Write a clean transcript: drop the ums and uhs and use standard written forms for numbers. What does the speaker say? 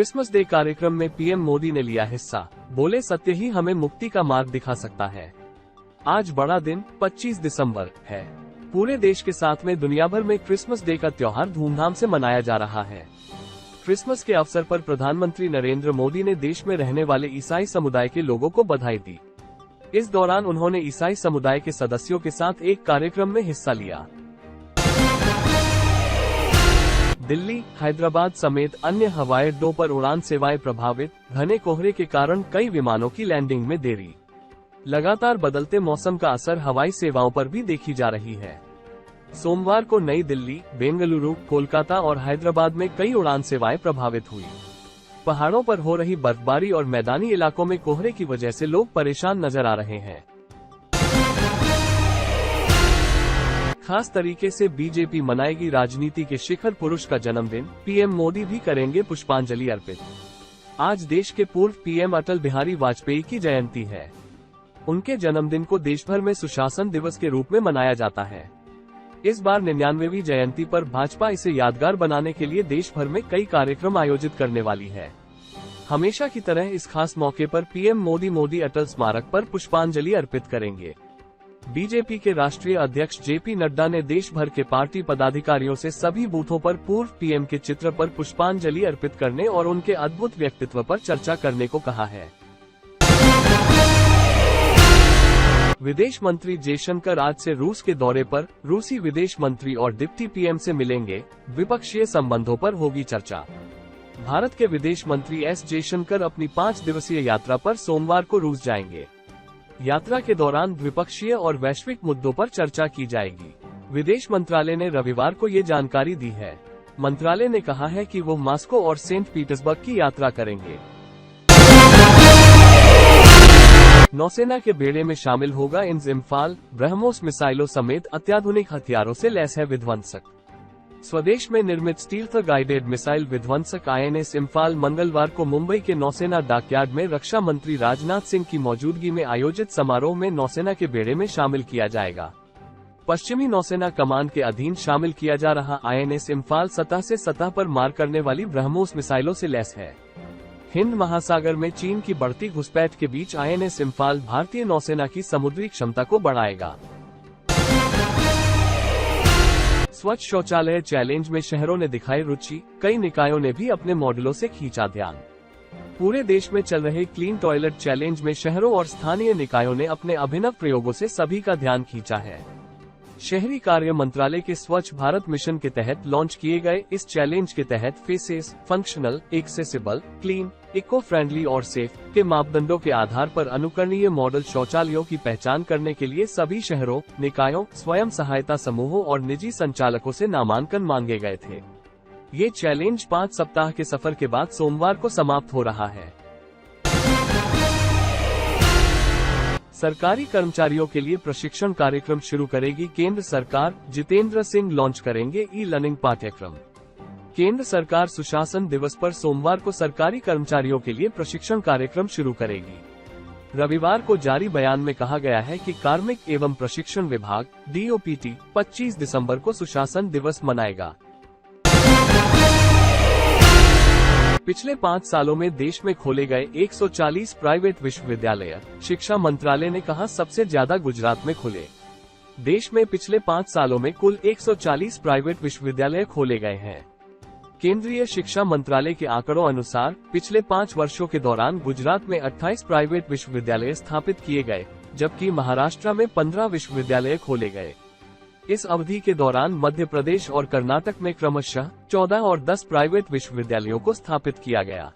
Christmas day कार्यक्रम में PM Modi ने लिया हिस्सा। बोले, सत्य ही हमें मुक्ति का मार्ग दिखा सकता है। आज बड़ा दिन 25 दिसंबर है। पूरे देश के साथ में दुनिया भर में क्रिसमस डे का त्योहार धूमधाम से मनाया जा रहा है। क्रिसमस के अवसर पर प्रधानमंत्री नरेंद्र मोदी ने देश में रहने वाले ईसाई समुदाय के लोगों को बधाई दी। इस दौरान उन्होंने ईसाई समुदाय के सदस्यों के साथ एक कार्यक्रम में हिस्सा लिया। दिल्ली, हैदराबाद समेत अन्य हवाई अड्डों पर उड़ान सेवाएं प्रभावित। घने कोहरे के कारण कई विमानों की लैंडिंग में देरी। लगातार बदलते मौसम का असर हवाई सेवाओं पर भी देखी जा रही है। सोमवार को नई दिल्ली, बेंगलुरु, कोलकाता और हैदराबाद में कई उड़ान सेवाएं प्रभावित हुई। पहाड़ों पर हो रही बर्फबारी और मैदानी इलाकों में कोहरे की वजह से लोग परेशान नजर आ रहे हैं। खास तरीके से बीजेपी मनाएगी राजनीति के शिखर पुरुष का जन्मदिन। पीएम मोदी भी करेंगे पुष्पांजलि अर्पित। आज देश के पूर्व पीएम अटल बिहारी वाजपेयी की जयंती है। उनके जन्मदिन को देश भर में सुशासन दिवस के रूप में मनाया जाता है। इस बार 99वीं जयंती पर भाजपा इसे यादगार बनाने के लिए देश भर में कई कार्यक्रम आयोजित करने वाली है। हमेशा की तरह इस खास मौके पर पीएम मोदी अटल स्मारक पर पुष्पांजलि अर्पित करेंगे। बीजेपी के राष्ट्रीय अध्यक्ष जेपी नड्डा ने देश भर के पार्टी पदाधिकारियों से सभी बूथों पर पूर्व पीएम के चित्र पर पुष्पांजलि अर्पित करने और उनके अद्भुत व्यक्तित्व पर चर्चा करने को कहा है। विदेश मंत्री जयशंकर आज से रूस के दौरे पर। रूसी विदेश मंत्री और डिप्टी पीएम से मिलेंगे। द्विपक्षीय संबंधों पर होगी चर्चा। भारत के विदेश मंत्री एस जयशंकर अपनी 5 दिवसीय यात्रा पर सोमवार को रूस जाएंगे। यात्रा के दौरान द्विपक्षीय और वैश्विक मुद्दों पर चर्चा की जाएगी। विदेश मंत्रालय ने रविवार को ये जानकारी दी है। मंत्रालय ने कहा है कि वो मॉस्को और सेंट पीटर्सबर्ग की यात्रा करेंगे। नौसेना के बेड़े में शामिल होगा इंफाल। ब्रह्मोस मिसाइलों समेत अत्याधुनिक हथियारों से लैस है विध्वंसक। स्वदेश में निर्मित स्टील्थ गाइडेड मिसाइल विध्वंसक आईएनएस इंफाल मंगलवार को मुंबई के नौसेना डॉकयार्ड में रक्षा मंत्री राजनाथ सिंह की मौजूदगी में आयोजित समारोह में नौसेना के बेड़े में शामिल किया जाएगा। पश्चिमी नौसेना कमान के अधीन शामिल किया जा रहा आईएनएस इंफाल सतह से सतह पर मार करने वाली ब्रह्मोस मिसाइलों से लैस है। हिंद महासागर में चीन की बढ़ती घुसपैठ के बीच आईएनएस इंफाल भारतीय नौसेना की समुद्री क्षमता को बढ़ाएगा। स्वच्छ शौचालय चैलेंज में शहरों ने दिखाई रुचि। कई निकायों ने भी अपने मॉडलों से खींचा ध्यान। पूरे देश में चल रहे क्लीन टॉयलेट चैलेंज में शहरों और स्थानीय निकायों ने अपने अभिनव प्रयोगों से सभी का ध्यान खींचा है। शहरी कार्य मंत्रालय के स्वच्छ भारत मिशन के तहत लॉन्च किए गए इस चैलेंज के तहत faces, functional, accessible, clean, eco friendly और सेफ के मापदंडों के आधार पर अनुकरणीय मॉडल शौचालयों की पहचान करने के लिए सभी शहरों, निकायों, स्वयं सहायता समूहों और निजी संचालकों से नामांकन मांगे गए थे। ये चैलेंज 5 सप्ताह के सफर के बाद सोमवार को समाप्त हो रहा है। सरकारी कर्मचारियों के लिए प्रशिक्षण कार्यक्रम शुरू करेगी केंद्र सरकार। जितेंद्र सिंह लॉन्च करेंगे ई लर्निंग पाठ्यक्रम। केंद्र सरकार सुशासन दिवस पर सोमवार को सरकारी कर्मचारियों के लिए प्रशिक्षण कार्यक्रम शुरू करेगी। रविवार को जारी बयान में कहा गया है कि कार्मिक एवं प्रशिक्षण विभाग DOPT 25 दिसंबर को सुशासन दिवस मनाएगा। पिछले 5 सालों में देश में खोले गए 140 प्राइवेट विश्वविद्यालय। शिक्षा मंत्रालय ने कहा, सबसे ज्यादा गुजरात में खुले। देश में पिछले 5 सालों में कुल 140 प्राइवेट विश्वविद्यालय खोले गए हैं। केंद्रीय शिक्षा मंत्रालय के आंकड़ों अनुसार पिछले 5 वर्षों के दौरान गुजरात में 28 प्राइवेट विश्वविद्यालय स्थापित किए गए, जबकि महाराष्ट्र में 15 विश्वविद्यालय खोले गए। इस अवधि के दौरान मध्य प्रदेश और कर्नाटक में क्रमशः 14 और 10 प्राइवेट विश्वविद्यालयों को स्थापित किया गया।